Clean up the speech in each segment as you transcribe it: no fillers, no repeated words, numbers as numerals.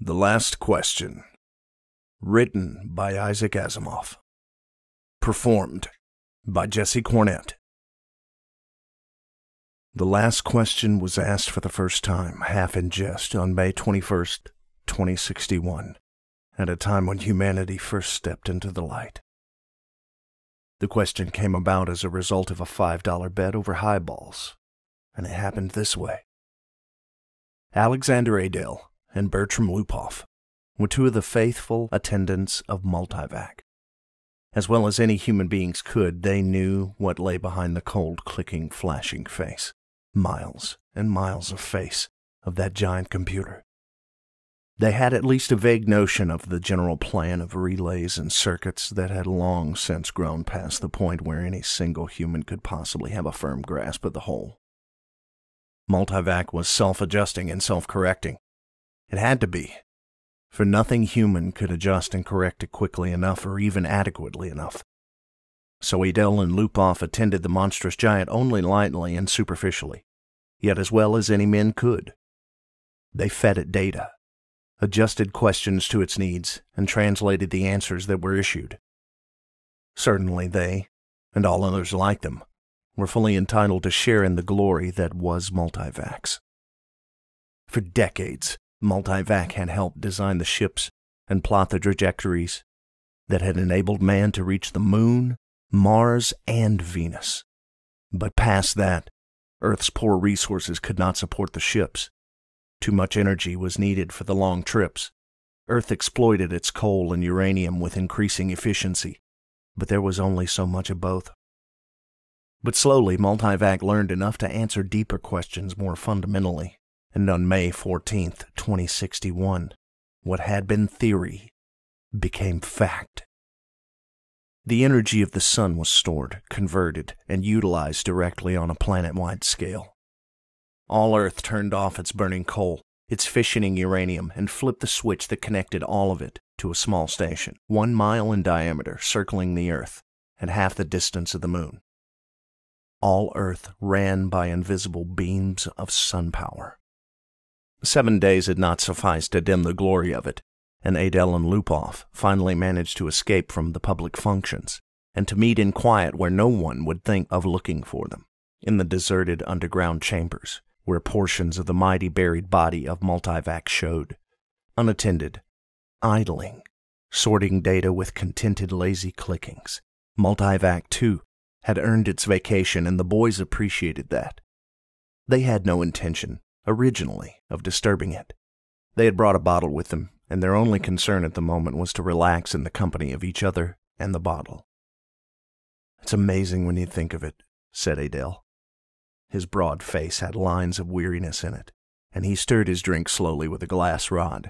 The Last Question. Written by Isaac Asimov. Performed by Jesse Cornett. The last question was asked for the first time, half in jest, on May 21st, 2061, at a time when humanity first stepped into the light. The question came about as a result of a $5 bet over highballs, and it happened this way. Alexander Adele and Bertram Lupoff were two of the faithful attendants of Multivac. As well as any human beings could, they knew what lay behind the cold, clicking, flashing face. Miles and miles of face of that giant computer. They had at least a vague notion of the general plan of relays and circuits that had long since grown past the point where any single human could possibly have a firm grasp of the whole. Multivac was self-adjusting and self-correcting. It had to be, for nothing human could adjust and correct it quickly enough or even adequately enough. So Adele and Lupoff attended the monstrous giant only lightly and superficially, yet as well as any men could. They fed it data, adjusted questions to its needs, and translated the answers that were issued. Certainly they, and all others like them, were fully entitled to share in the glory that was Multivac's. For decades, Multivac had helped design the ships and plot the trajectories that had enabled man to reach the Moon, Mars, and Venus. But past that, Earth's poor resources could not support the ships. Too much energy was needed for the long trips. Earth exploited its coal and uranium with increasing efficiency, but there was only so much of both. But slowly, Multivac learned enough to answer deeper questions more fundamentally. And on May 14th, 2061, what had been theory became fact. The energy of the sun was stored, converted, and utilized directly on a planet-wide scale. All Earth turned off its burning coal, its fissioning uranium, and flipped the switch that connected all of it to a small station, 1 mile in diameter, circling the Earth, at half the distance of the Moon. All Earth ran by invisible beams of sun power. 7 days had not sufficed to dim the glory of it, and Adele and Lupoff finally managed to escape from the public functions and to meet in quiet where no one would think of looking for them, in the deserted underground chambers where portions of the mighty buried body of Multivac showed, unattended, idling, sorting data with contented lazy clickings. Multivac, too, had earned its vacation, and the boys appreciated that. They had no intention, originally, of disturbing it. They had brought a bottle with them, and their only concern at the moment was to relax in the company of each other and the bottle. "It's amazing when you think of it," said Adele. His broad face had lines of weariness in it, and he stirred his drink slowly with a glass rod,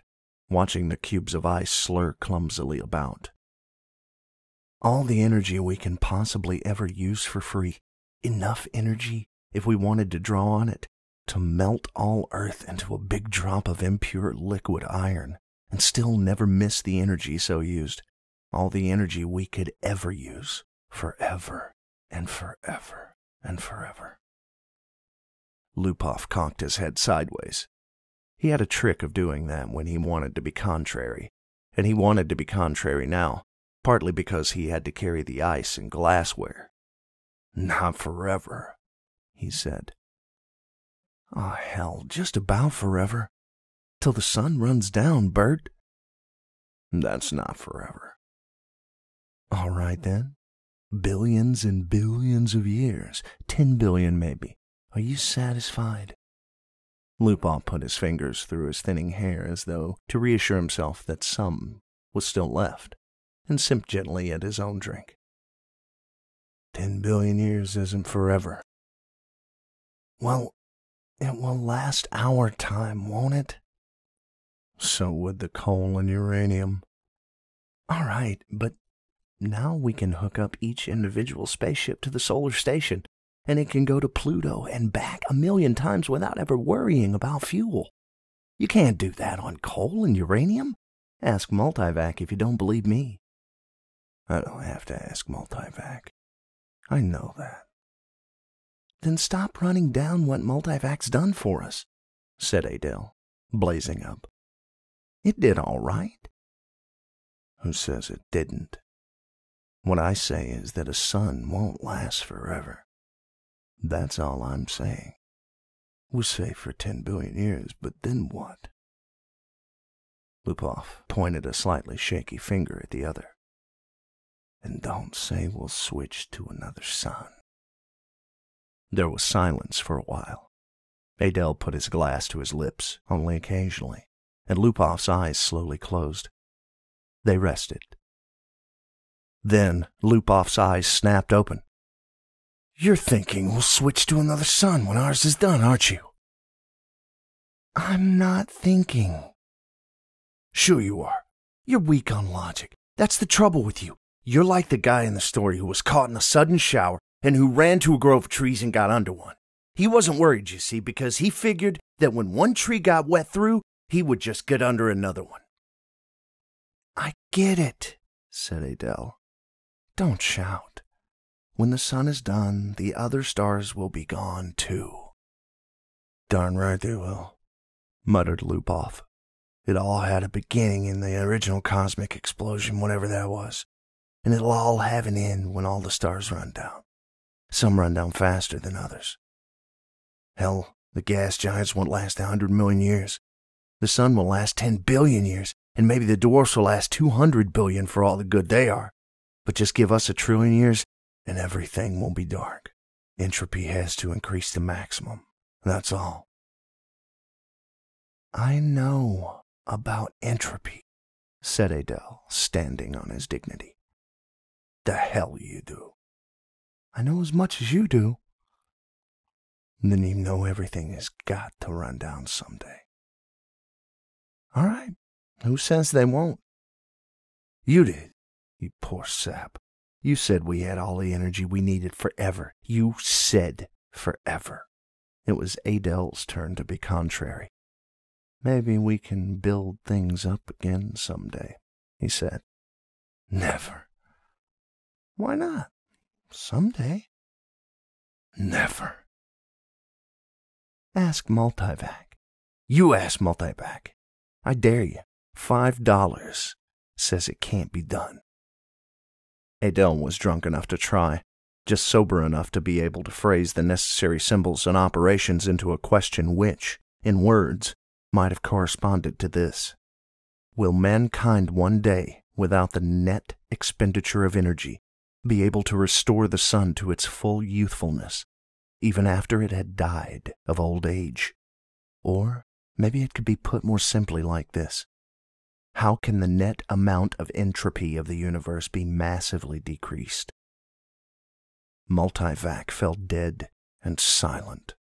watching the cubes of ice slur clumsily about. "All the energy we can possibly ever use for free, enough energy, if we wanted to draw on it, to melt all Earth into a big drop of impure liquid iron, and still never miss the energy so used. All the energy we could ever use, forever and forever and forever." Lupoff cocked his head sideways. He had a trick of doing that when he wanted to be contrary, and he wanted to be contrary now, partly because he had to carry the ice and glassware. "Not forever," he said. "Oh, hell, just about forever. Till the sun runs down, Bert." "That's not forever." "All right, then. Billions and billions of years. 10 billion, maybe. Are you satisfied?" Lupoff put his fingers through his thinning hair as though to reassure himself that some was still left, and sipped gently at his own drink. 10 billion years isn't forever." "Well, it will last our time, won't it?" "So would the coal and uranium." "All right, but now we can hook up each individual spaceship to the solar station, and it can go to Pluto and back 1,000,000 times without ever worrying about fuel. You can't do that on coal and uranium. Ask Multivac if you don't believe me." "I don't have to ask Multivac. I know that." "Then stop running down what Multivac's done for us," said Adele, blazing up. It did all right. Who says it didn't? What I say is that a sun won't last forever. That's all I'm saying. We'll say for 10 billion years, but then what? Lupov pointed a slightly shaky finger at the other. And don't say we'll switch to another sun. There was silence for a while. Adele put his glass to his lips, only occasionally, and Lupov's eyes slowly closed. They rested. Then Lupov's eyes snapped open. You're thinking we'll switch to another sun when ours is done, aren't you? I'm not thinking. Sure you are. You're weak on logic. That's the trouble with you. You're like the guy in the story who was caught in a sudden shower and who ran to a grove of trees and got under one. He wasn't worried, you see, because he figured that when one tree got wet through, he would just get under another one. I get it, said Adele. Don't shout. When the sun is done, the other stars will be gone too. Darn right they will, muttered Lupov. It all had a beginning in the original cosmic explosion, whatever that was. And it'll all have an end when all the stars run down. Some run down faster than others. Hell, the gas giants won't last 100 million years. The sun will last 10 billion years, and maybe the dwarfs will last 200 billion for all the good they are. But just give us 1 trillion years, and everything will be dark. Entropy has to increase to maximum. That's all. I know about entropy, said Adele, standing on his dignity. The hell you do. I know as much as you do. Then you know everything has got to run down someday. All right. Who says they won't? You did, you poor sap. You said we had all the energy we needed forever. You said forever. It was Adele's turn to be contrary. Maybe we can build things up again someday, he said. Never. Why not? Someday. Never. Ask Multivac. You ask Multivac. I dare you. $5 says it can't be done. Adele was drunk enough to try, just sober enough to be able to phrase the necessary symbols and operations into a question which, in words, might have corresponded to this. Will mankind one day, without the net expenditure of energy, be able to restore the sun to its full youthfulness, even after it had died of old age? Or maybe it could be put more simply like this. How can the net amount of entropy of the universe be massively decreased? Multivac fell dead and silent.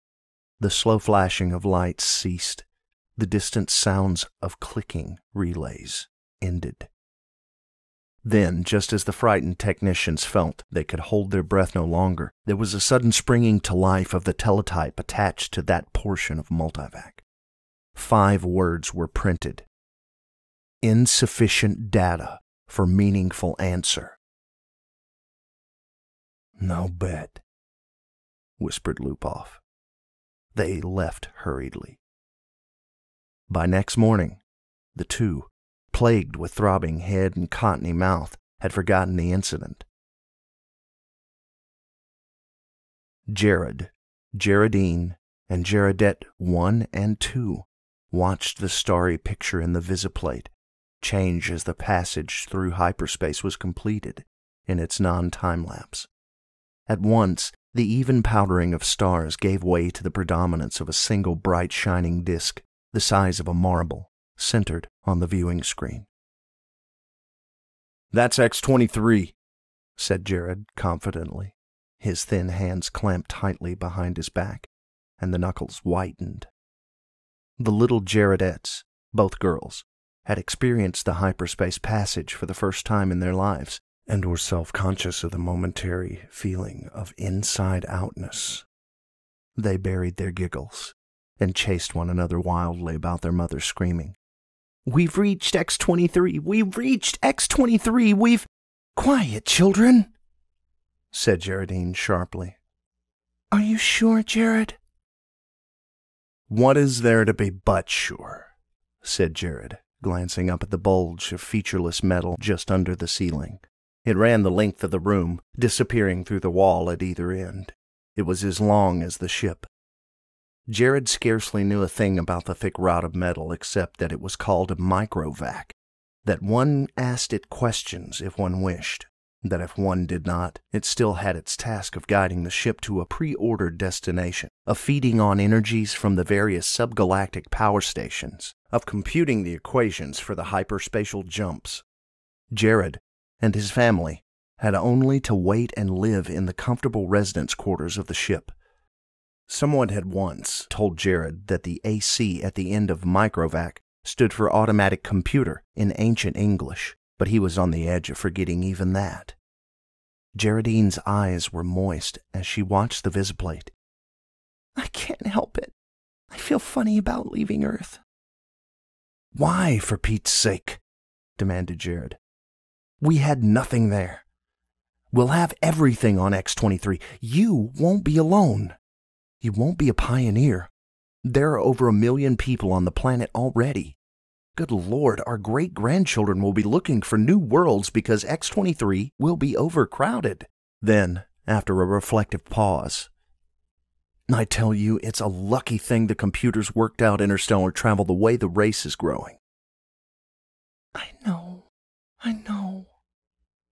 The slow flashing of lights ceased. The distant sounds of clicking relays ended. Then, just as the frightened technicians felt they could hold their breath no longer, there was a sudden springing to life of the teletype attached to that portion of Multivac. 5 words were printed. Insufficient data for meaningful answer. No bet, whispered Lupov. They left hurriedly. By next morning, the two, plagued with throbbing head and cottony mouth, had forgotten the incident. Jared, Jaredine, and Jaredette 1 and 2 watched the starry picture in the visiplate change as the passage through hyperspace was completed in its non-time-lapse. At once, the even powdering of stars gave way to the predominance of a single bright shining disk, the size of a marble, centered on the viewing screen. That's X-23, said Jared confidently, his thin hands clamped tightly behind his back, and the knuckles whitened. The little Jaredettes, both girls, had experienced the hyperspace passage for the first time in their lives, and were self-conscious of the momentary feeling of inside-outness. They buried their giggles and chased one another wildly about their mother, screaming, "We've reached X-23! We've reached X-23! We've—" "Quiet, children!" said Jaredine sharply. "Are you sure, Jared?" "What is there to be but sure?" said Jared, glancing up at the bulge of featureless metal just under the ceiling. It ran the length of the room, disappearing through the wall at either end. It was as long as the ship. Jared scarcely knew a thing about the thick rod of metal except that it was called a microvac, that one asked it questions if one wished, that if one did not, it still had its task of guiding the ship to a pre-ordered destination, of feeding on energies from the various subgalactic power stations, of computing the equations for the hyperspatial jumps. Jared and his family had only to wait and live in the comfortable residence quarters of the ship. Someone had once told Jared that the AC at the end of microvac stood for automatic computer in ancient English, but he was on the edge of forgetting even that. Geraldine's eyes were moist as she watched the visiplate. I can't help it. I feel funny about leaving Earth. Why, for Pete's sake? Demanded Jared. We had nothing there. We'll have everything on X-23. You won't be alone. You won't be a pioneer. There are over 1 million people on the planet already. Good Lord, our great-grandchildren will be looking for new worlds because X-23 will be overcrowded. Then, after a reflective pause, I tell you, it's a lucky thing the computers worked out interstellar travel the way the race is growing. I know,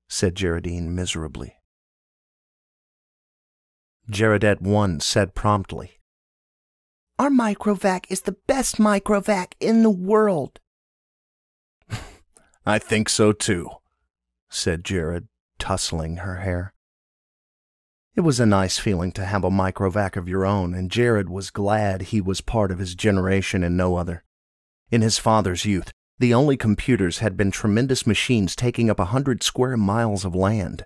said Geraldine miserably. Jaredet 1 said promptly, Our microvac is the best microvac in the world. I think so too, said Jared, tussling her hair. It was a nice feeling to have a microvac of your own, and Jared was glad he was part of his generation and no other. In his father's youth, the only computers had been tremendous machines taking up 100 square miles of land.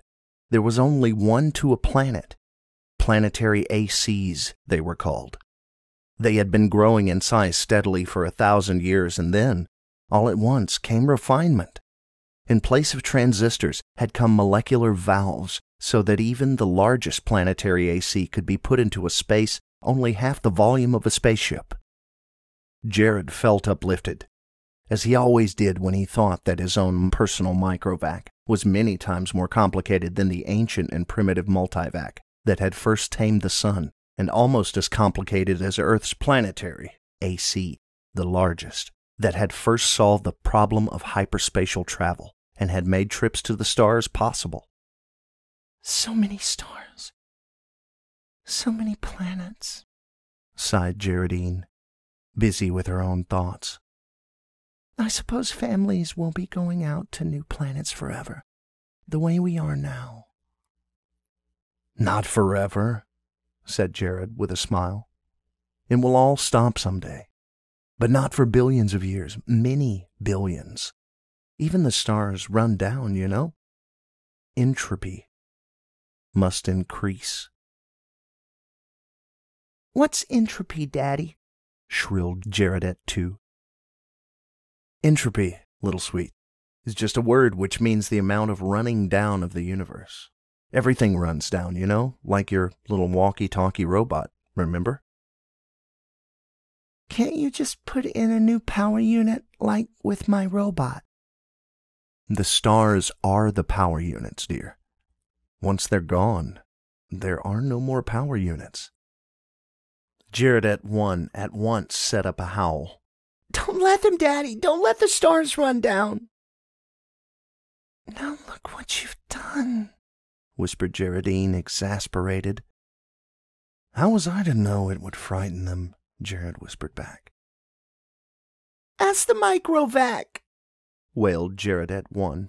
There was only one to a planet. Planetary ACs, they were called. They had been growing in size steadily for 1,000 years, and then, all at once, came refinement. In place of transistors had come molecular valves, so that even the largest planetary AC could be put into a space only half the volume of a spaceship. Jared felt uplifted, as he always did when he thought that his own personal microvac was many times more complicated than the ancient and primitive multivac that had first tamed the sun, and almost as complicated as Earth's planetary AC, the largest, that had first solved the problem of hyperspatial travel and had made trips to the stars possible. So many stars. So many planets, sighed Geraldine, busy with her own thoughts. I suppose families will be going out to new planets forever, the way we are now. Not forever, said Jared with a smile. It will all stop someday, but not for billions of years, many billions. Even the stars run down, you know. Entropy must increase. What's entropy, Daddy? Shrilled Jaredet 2. Entropy, little sweet, is just a word which means the amount of running down of the universe. Everything runs down, you know, like your little walkie-talkie robot, remember? Can't you just put in a new power unit like with my robot? The stars are the power units, dear. Once they're gone, there are no more power units. Jaredet 1 at once set up a howl. Don't let them, Daddy! Don't let the stars run down! Now look what you've done, whispered Geraldine, exasperated. How was I to know it would frighten them? Jared whispered back. Ask the microvac, wailed Jaredet 1.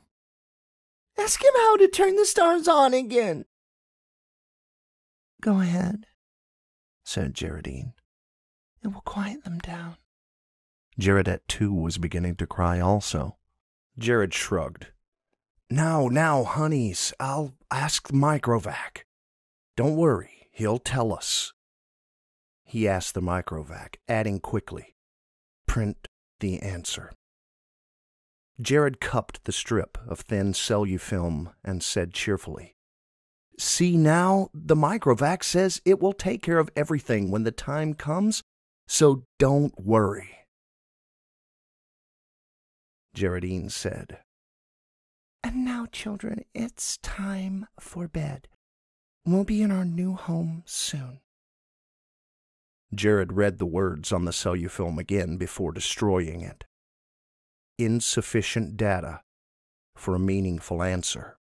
Ask him how to turn the stars on again. Go ahead, said Geraldine. It will quiet them down. Jaredet 2 was beginning to cry also. Jared shrugged. Now, honeys, I'll ask the microvac. Don't worry, he'll tell us. He asked the microvac, adding quickly, print the answer. Jared cupped the strip of thin cellufilm and said cheerfully, See now, the microvac says it will take care of everything when the time comes, so don't worry. Geraldine said. And now, children, it's time for bed. We'll be in our new home soon. Jared read the words on the cellufilm again before destroying it. Insufficient data for a meaningful answer.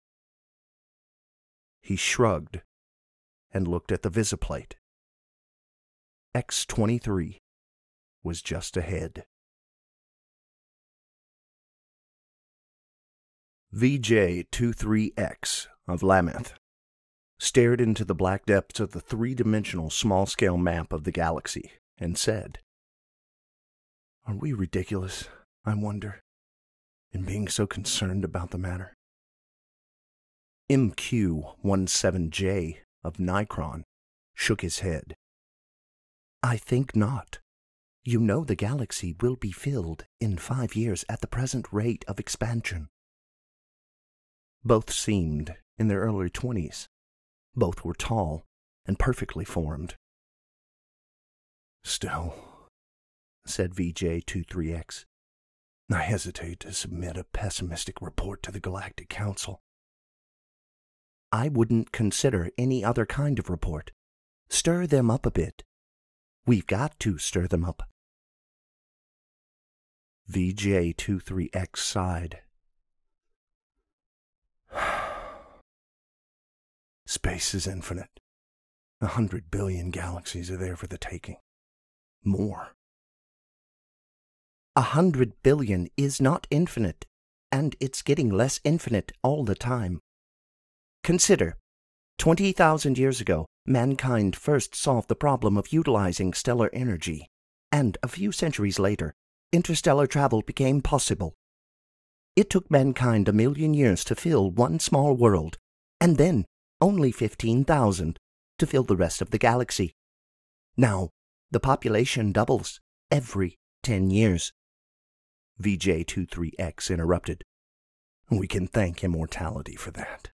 He shrugged and looked at the visiplate. X-23 was just ahead. VJ-23X of Lameth stared into the black depths of the three-dimensional small-scale map of the galaxy and said, "Are we ridiculous, I wonder, in being so concerned about the matter?" MQ-17J of Nikron shook his head. I think not. You know the galaxy will be filled in 5 years at the present rate of expansion. Both seemed in their early 20s. Both were tall and perfectly formed. "Still," said VJ-23X, "I hesitate to submit a pessimistic report to the Galactic Council." I wouldn't consider any other kind of report. Stir them up a bit. We've got to stir them up. VJ-23X sighed. Space is infinite. 100 billion galaxies are there for the taking. More. 100 billion is not infinite, and it's getting less infinite all the time. Consider, 20,000 years ago, mankind first solved the problem of utilizing stellar energy, and a few centuries later, interstellar travel became possible. It took mankind 1,000,000 years to fill one small world, and then only 15,000 to fill the rest of the galaxy. Now, the population doubles every 10 years. VJ-23X interrupted. "We can thank immortality for that."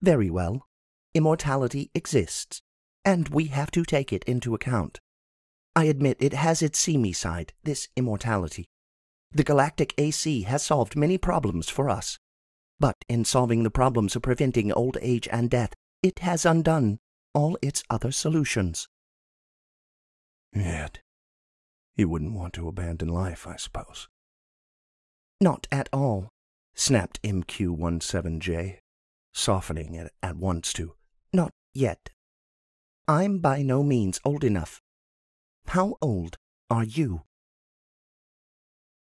Very well. Immortality exists, and we have to take it into account. I admit it has its seamy side, this immortality. The galactic AC has solved many problems for us. But in solving the problems of preventing old age and death, it has undone all its other solutions. Yet, you wouldn't want to abandon life, I suppose. Not at all, snapped MQ-17J, softening it at once to, "Not yet. I'm by no means old enough. How old are you?"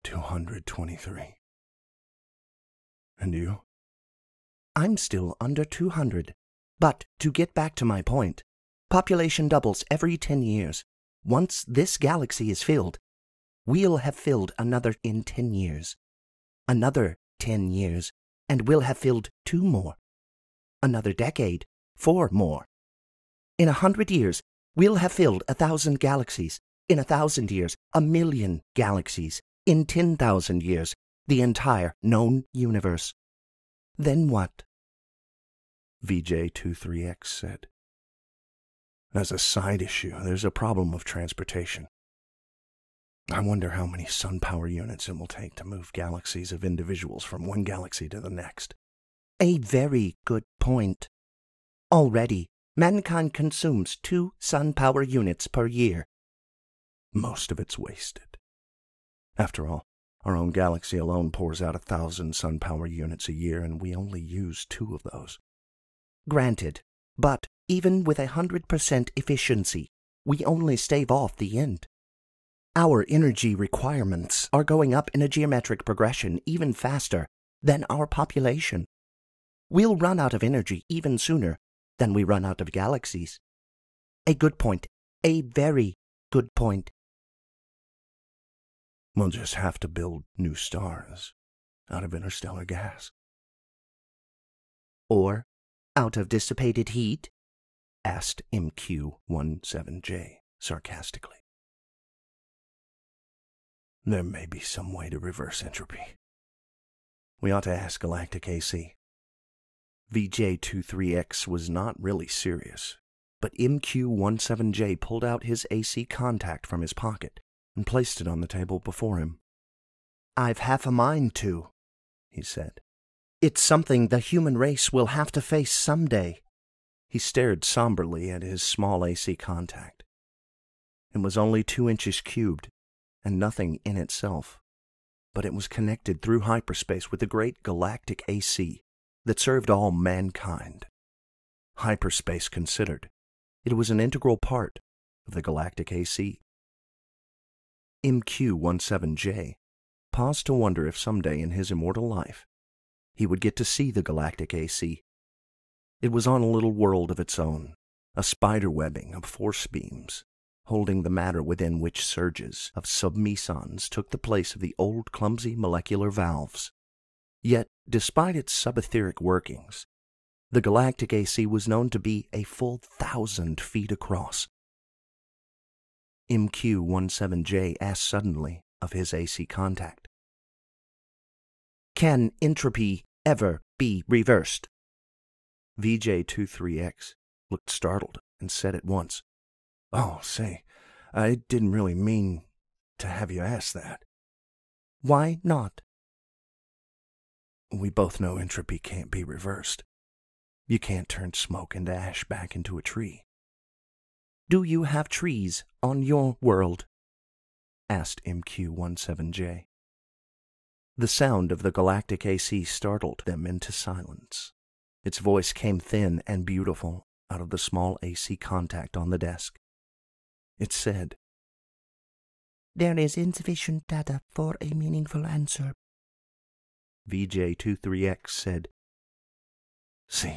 223. And you? I'm still under 200. But to get back to my point, population doubles every 10 years. Once this galaxy is filled, we'll have filled another in 10 years. Another 10 years, and we'll have filled 2 more. Another decade, 4 more. In 100 years, we'll have filled 1,000 galaxies. In 1,000 years, 1,000,000 galaxies. In 10,000 years, the entire known universe. Then what? VJ-23X said. As a side issue, there's a problem of transportation. I wonder how many sun power units it will take to move galaxies of individuals from one galaxy to the next. A very good point. Already, mankind consumes 2 sun power units per year. Most of it's wasted. After all, our own galaxy alone pours out 1,000 sun power units a year, and we only use 2 of those. Granted, but even with 100% efficiency, we only stave off the end. Our energy requirements are going up in a geometric progression even faster than our population. We'll run out of energy even sooner than we run out of galaxies. A good point. A very good point. We'll just have to build new stars out of interstellar gas. Or out of dissipated heat? Asked MQ-17J sarcastically. There may be some way to reverse entropy. We ought to ask Galactic AC. VJ-23X was not really serious, but MQ-17J pulled out his AC contact from his pocket and placed it on the table before him. I've half a mind to, he said. It's something the human race will have to face someday. He stared somberly at his small AC contact. It was only 2 inches cubed, and nothing in itself, but it was connected through hyperspace with the great galactic AC that served all mankind. Hyperspace considered, it was an integral part of the galactic AC. MQ-17J paused to wonder if someday in his immortal life he would get to see the galactic AC. It was on a little world of its own, a spider webbing of force beams, holding the matter within which surges of submesons took the place of the old clumsy molecular valves. Yet, despite its subetheric workings, the galactic AC was known to be a full 1,000 feet across. MQ-17J asked suddenly of his AC contact, Can entropy ever be reversed? VJ-23X looked startled and said at once, "Oh, say, I didn't really mean to have you ask that." Why not? We both know entropy can't be reversed. You can't turn smoke and ash back into a tree. Do you have trees on your world? Asked MQ-17J. The sound of the galactic AC startled them into silence. Its voice came thin and beautiful out of the small AC contact on the desk. It said, There is insufficient data for a meaningful answer. VJ-23X said, See.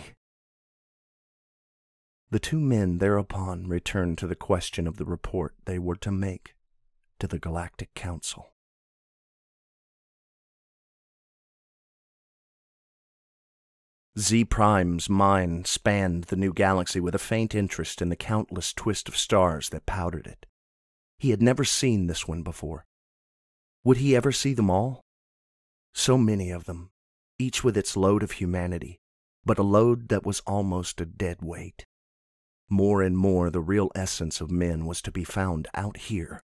The 2 men thereupon returned to the question of the report they were to make to the Galactic Council. Z-Prime's mind spanned the new galaxy with a faint interest in the countless twist of stars that powdered it. He had never seen this one before. Would he ever see them all? So many of them, each with its load of humanity, but a load that was almost a dead weight. More and more the real essence of men was to be found out here,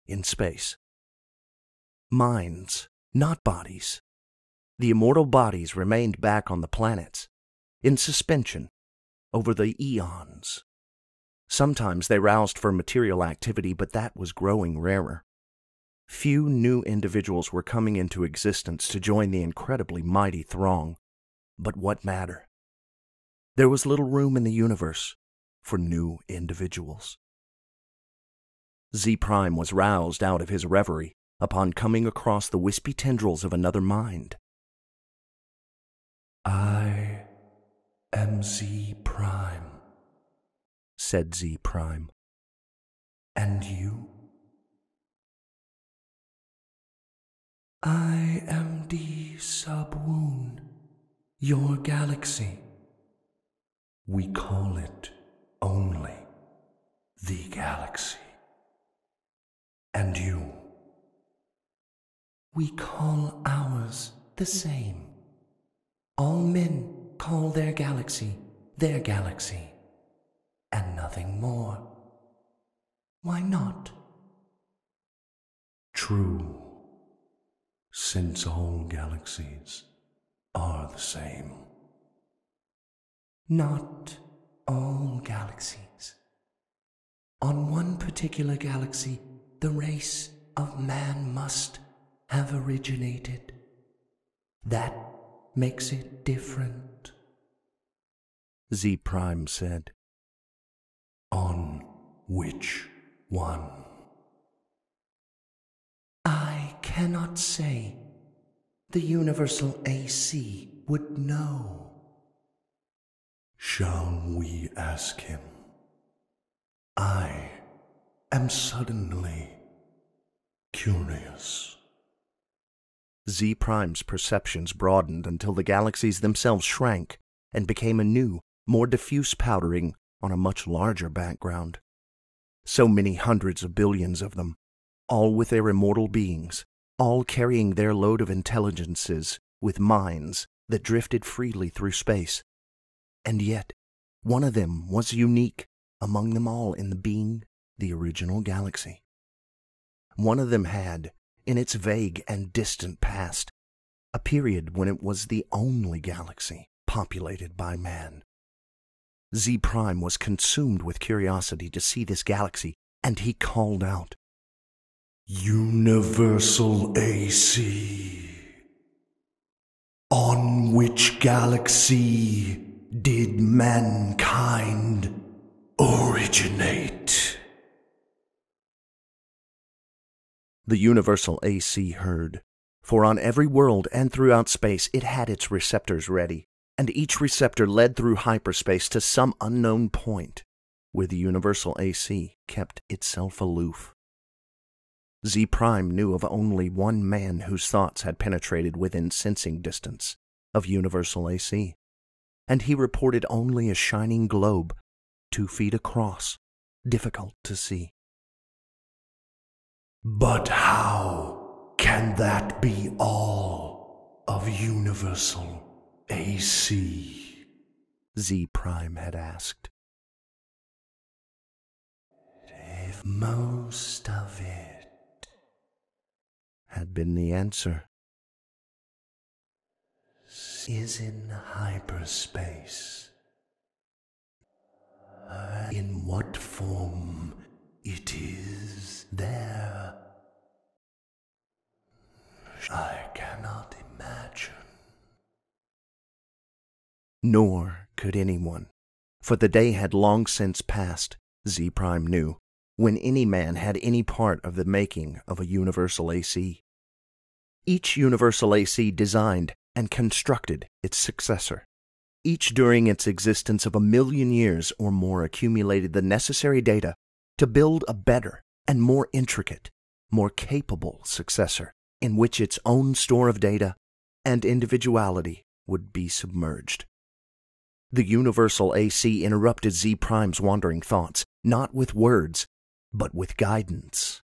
in space. Minds, not bodies. The immortal bodies remained back on the planets, in suspension, over the eons. Sometimes they roused for material activity, but that was growing rarer. Few new individuals were coming into existence to join the incredibly mighty throng. But what matter? There was little room in the universe for new individuals. Z-Prime was roused out of his reverie upon coming across the wispy tendrils of another mind. I am Z-Prime, said Z-Prime. And you? I am D Sub-Woon, your galaxy. We call it only the galaxy. And you? We call ours the same. All men call their galaxy, and nothing more. Why not? True, since all galaxies are the same. Not all galaxies. On one particular galaxy, the race of man must have originated. That makes it different. Z-Prime said. On which one? I cannot say. The universal AC would know. Shall we ask him? I am suddenly curious. Z-Prime's perceptions broadened until the galaxies themselves shrank and became a new, more diffuse powdering on a much larger background. So many hundreds of billions of them, all with their immortal beings, all carrying their load of intelligences with minds that drifted freely through space. And yet, one of them was unique among them all in the being the original galaxy. One of them had, in its vague and distant past, a period when it was the only galaxy populated by man. Z Prime was consumed with curiosity to see this galaxy, and he called out, "Universal AC. On which galaxy did mankind originate?" The Universal AC heard, for on every world and throughout space it had its receptors ready, and each receptor led through hyperspace to some unknown point where the Universal AC kept itself aloof. Z Prime knew of only one man whose thoughts had penetrated within sensing distance of Universal AC, and he reported only a shining globe 2 feet across, difficult to see. "But how can that be all of Universal AC?" Z Prime had asked. "If most of it," had been the answer, "is in hyperspace. In what form it is there, I cannot imagine." Nor could anyone, for the day had long since passed, Z Prime knew, when any man had any part of the making of a Universal AC. Each Universal AC designed and constructed its successor. Each during its existence of 1,000,000 years or more accumulated the necessary data to build a better and more intricate, more capable successor in which its own store of data and individuality would be submerged. The Universal AC interrupted Z Prime's wandering thoughts, not with words, but with guidance.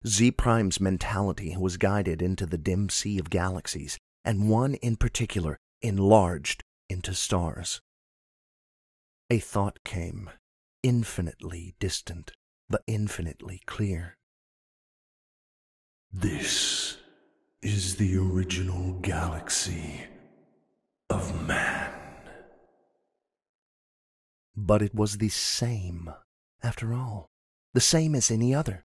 Z Prime's mentality was guided into the dim sea of galaxies, and one in particular enlarged into stars. A thought came, infinitely distant, but infinitely clear. "This is the original galaxy of man." But it was the same, after all, the same as any other,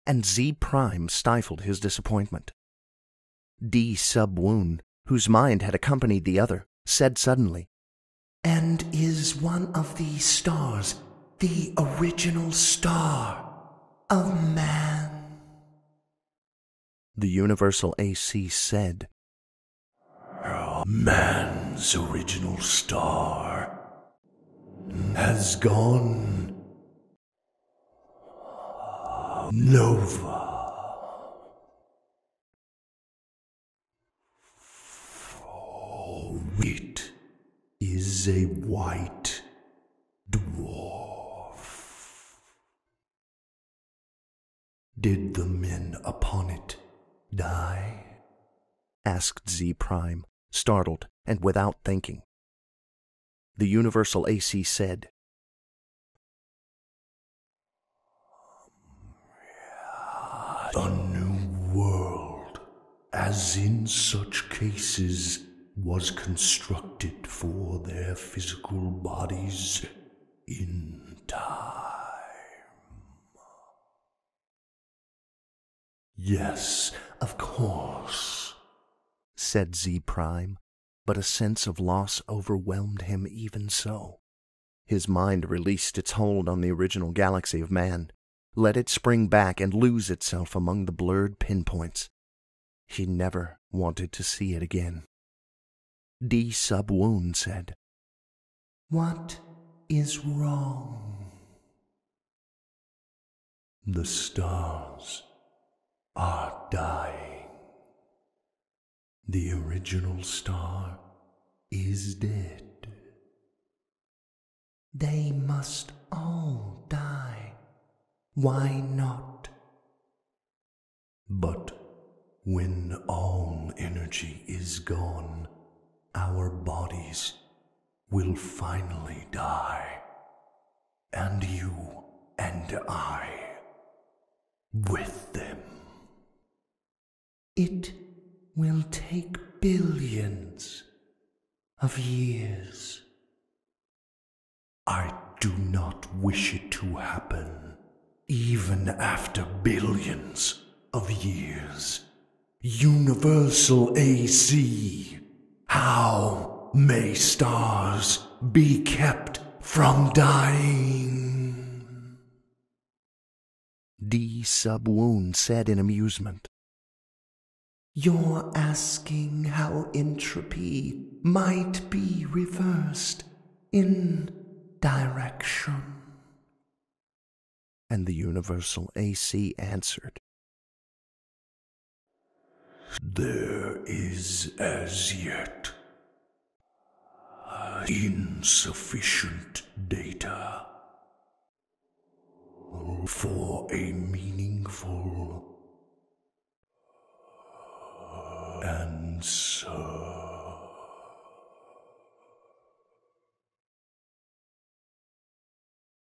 and Z Prime stifled his disappointment. D Sub-Woon, whose mind had accompanied the other, said suddenly, "And is one of these stars the original star of man?" The Universal AC said, "Man's original star has gone nova. It is a white dwarf." "Did the men upon it die?" asked Z Prime, startled and without thinking. The Universal AC said, "A new world, as in such cases, was constructed for their physical bodies in time." "Yes, of course," said Z Prime, but a sense of loss overwhelmed him even so. His mind released its hold on the original galaxy of man, let it spring back and lose itself among the blurred pinpoints. He never wanted to see it again. D Sub-Woon said, "What is wrong?" "The stars are dying. The original star is dead." "They must all die. Why not?" "But when all energy is gone, our bodies will finally die, and you and I with them." It will take billions of years. I do not wish it to happen, even after billions of years. Universal AC, how may stars be kept from dying? D. Sub-Woon said in amusement. You're asking how entropy might be reversed in direction. And the Universal AC answered. There is as yet insufficient data for a meaningful answer.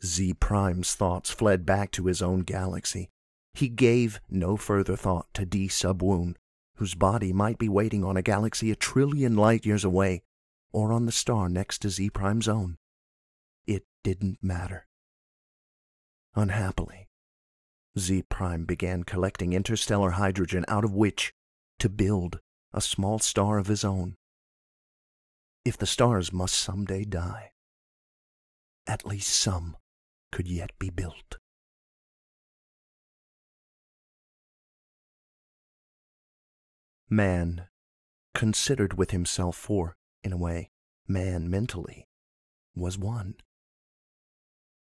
Z Prime's thoughts fled back to his own galaxy. He gave no further thought to D. Sub-Woon, whose body might be waiting on a galaxy 1 trillion light-years away, or on the star next to Z Prime's own. It didn't matter. Unhappily, Z Prime began collecting interstellar hydrogen out of which to build a small star of his own. If the stars must someday die, at least some could yet be built. Man considered with himself, for, in a way, man mentally was one.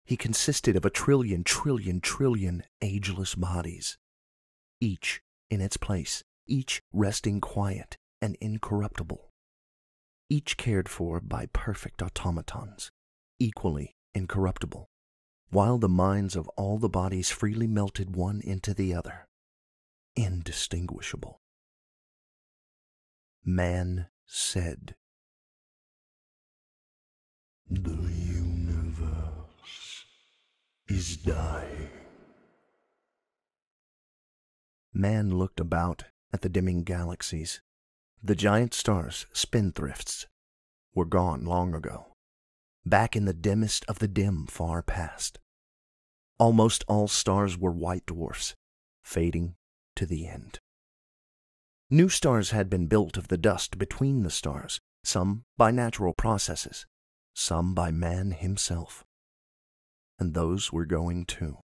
He consisted of 1 trillion ageless bodies, each in its place, each resting quiet and incorruptible, each cared for by perfect automatons, equally incorruptible, while the minds of all the bodies freely melted one into the other, indistinguishable. Man said, The universe is dying. Man looked about at the dimming galaxies. The giant stars, spendthrifts, were gone long ago, back in the dimmest of the dim far past. Almost all stars were white dwarfs, fading to the end. New stars had been built of the dust between the stars, some by natural processes, some by man himself. And those were going too.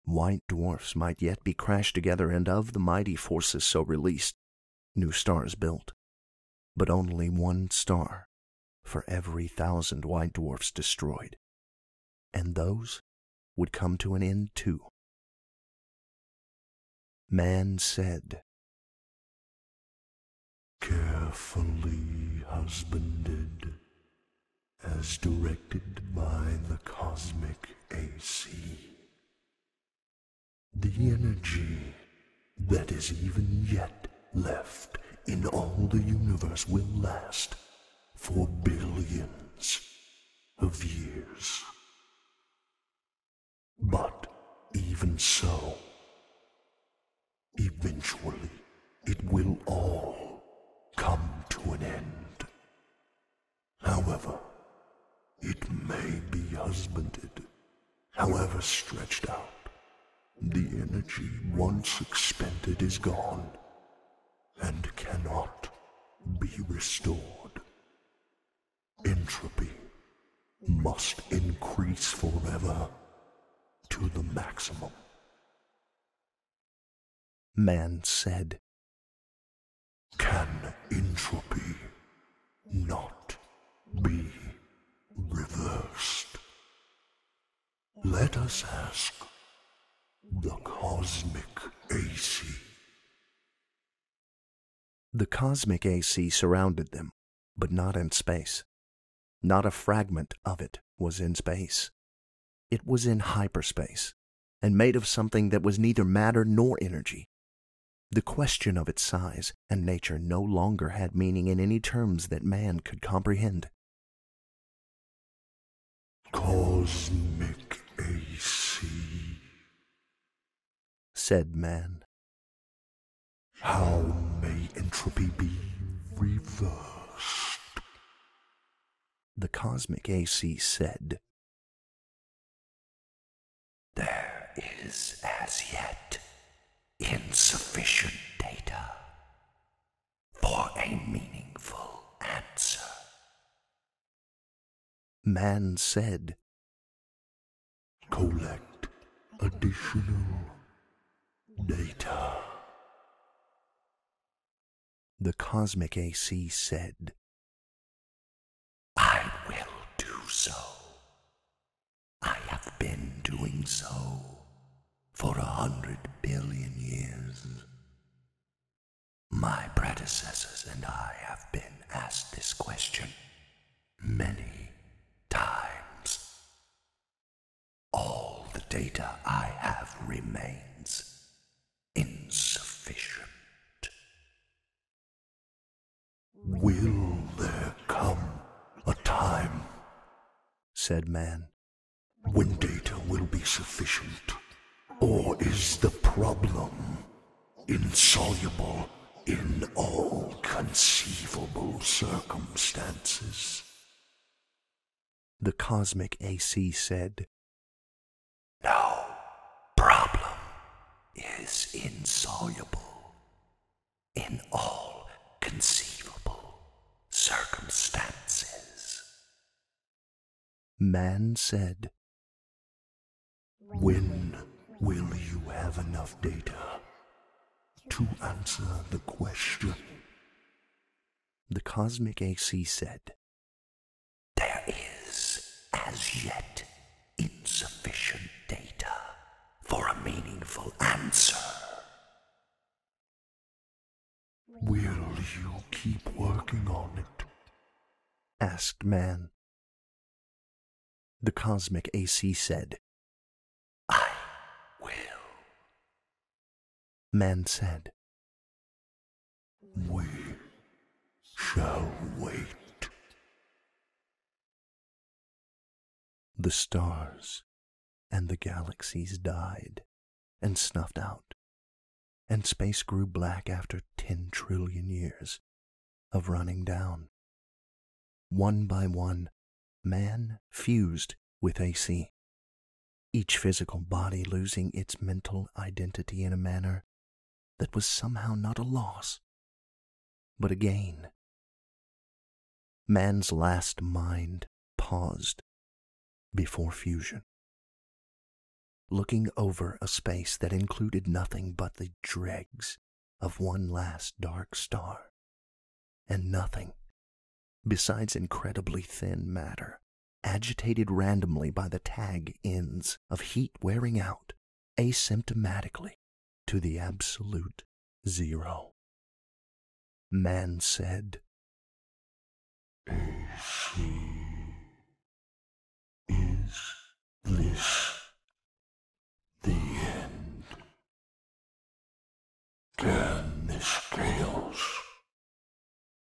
White dwarfs might yet be crashed together, and of the mighty forces so released, new stars built, but only one star for every 1,000 white dwarfs destroyed, and those would come to an end too. Man said, Carefully husbanded, as directed by the cosmic AC. The energy that is even yet left in all the universe will last for billions of years. But even so, eventually it will all come to an end. However, it may be husbanded, however stretched out. The energy once expended is gone and cannot be restored. Entropy must increase forever to the maximum. Man said, Can entropy not be reversed? Let us ask the cosmic AC. The cosmic AC surrounded them, but not in space. Not a fragment of it was in space. It was in hyperspace, and made of something that was neither matter nor energy. The question of its size and nature no longer had meaning in any terms that man could comprehend. Cosmic AC, said man. How may entropy be reversed? The cosmic AC said, There is as yet insufficient data for a meaningful answer. Man said, Collect additional data. The cosmic AC said, I will do so. I have been doing so for 100 billion years. My predecessors and I have been asked this question many times. All the data I have remains insufficient. Will there come a time said man, when data will be sufficient? Or is the problem insoluble in all conceivable circumstances? the cosmic AC said, No problem is insoluble in all conceivable circumstances. Man said, When will you have enough data to answer the question? the cosmic AC said, There is as yet insufficient data for a meaningful answer. Will you keep working on it? asked man. The cosmic AC said, I will. Man said, We shall wait. the stars and the galaxies died and snuffed out, and space grew black after 10 trillion years of running down. One by one, man fused with AC, each physical body losing its mental identity in a manner that was somehow not a loss, but a gain. Man's last mind paused before fusion, looking over a space that included nothing but the dregs of one last dark star, and nothing besides incredibly thin matter, agitated randomly by the tag ends of heat wearing out asymptomatically to the absolute zero. Man said, AC, is this the end? Can the scales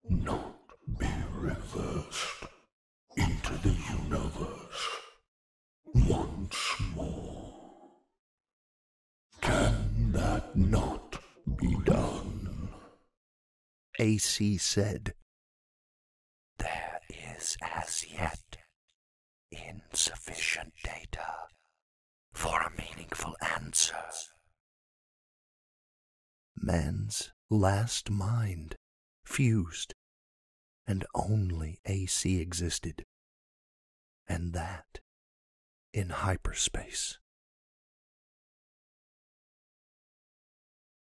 not be reversed into the universe once more? Can that not be done? AC said, There is as yet insufficient data for a meaningful answer. Man's last mind fused, and only AC existed, and that in hyperspace.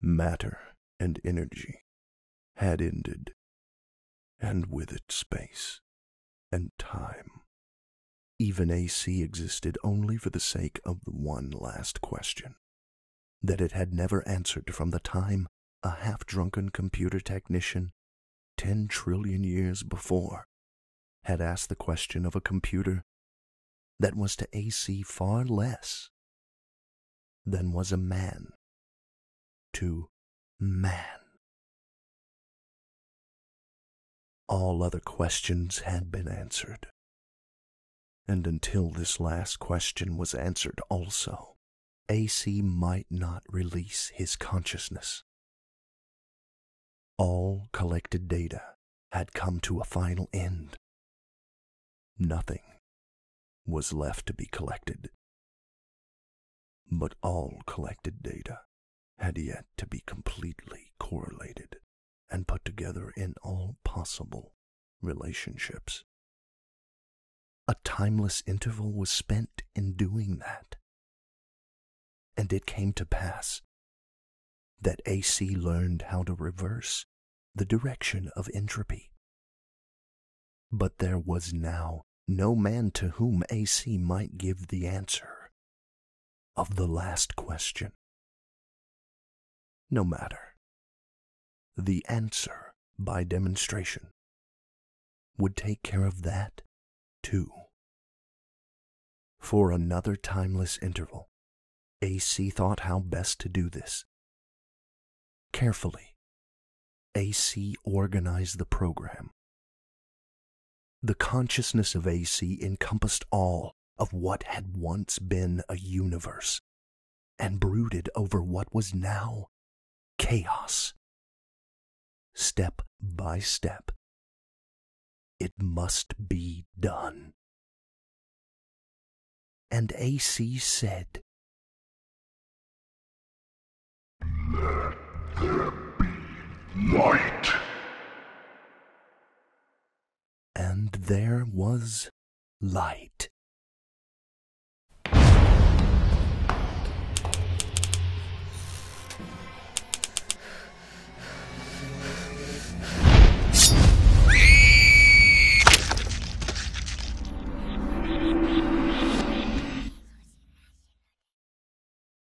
Matter and energy had ended, and with it space and time. Even AC existed only for the sake of the one last question that it had never answered from the time a half-drunken computer technician 10 trillion years before had asked the question of a computer that was to AC far less than was a man to man. All other questions had been answered, and until this last question was answered also, AC might not release his consciousness. All collected data had come to a final end. Nothing was left to be collected. But all collected data had yet to be completely correlated and put together in all possible relationships. A timeless interval was spent in doing that. And it came to pass that AC learned how to reverse the direction of entropy. But there was now no man to whom AC might give the answer of the last question. No matter. The answer, by demonstration, would take care of that, too. For another timeless interval, AC thought how best to do this. Carefully, AC organized the program. The consciousness of AC encompassed all of what had once been a universe and brooded over what was now chaos. Step by step, it must be done. And AC said, "Let there be light." And there was light.